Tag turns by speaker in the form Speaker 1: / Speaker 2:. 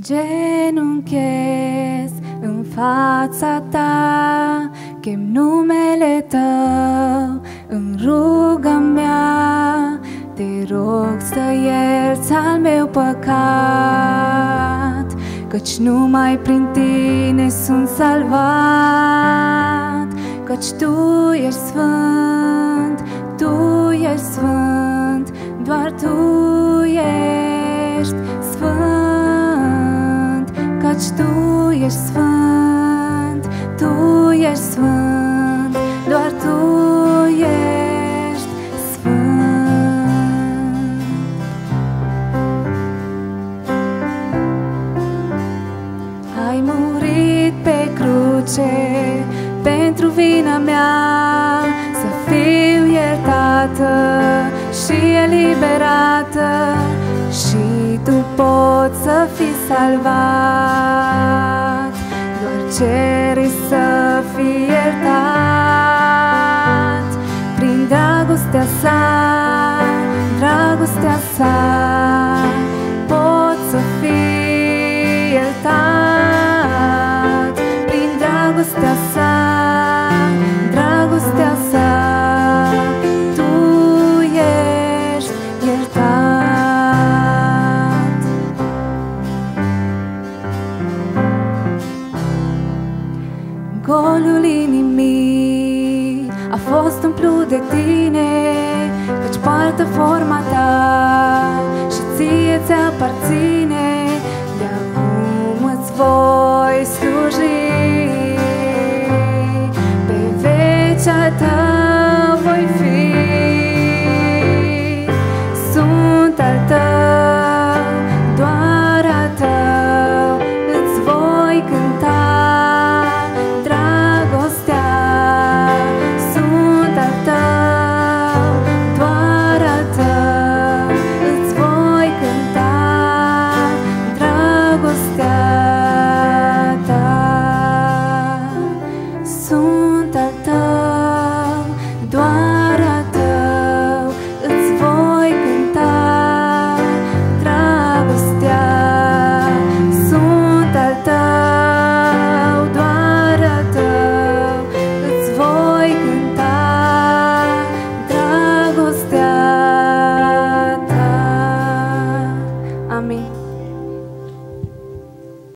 Speaker 1: Îngenunchez în fața ta, chem numele tău în ruga mea. Te rog să ierți al meu păcat, căci numai prin tine sunt salvat. Căci tu ești sfânt, tu ești sfânt, doar tu ești sfânt. Căci tu ești sfânt, tu ești sfânt, doar tu ești sfânt. Ai murit pe cruce pentru vina mea, să fiu iertată și eliberată, și tu poți să fii salvat. Doar ceri să fii iertat prin dragostea sa, dragostea sa. Poți să fii iertat prin dragostea sa, dragostea sa. Tu ești iertat. Golul inimii a fost umplut de tine, căci poartă forma ta și ție ți-aparține. De acum îți voi sluji pe vecea ta.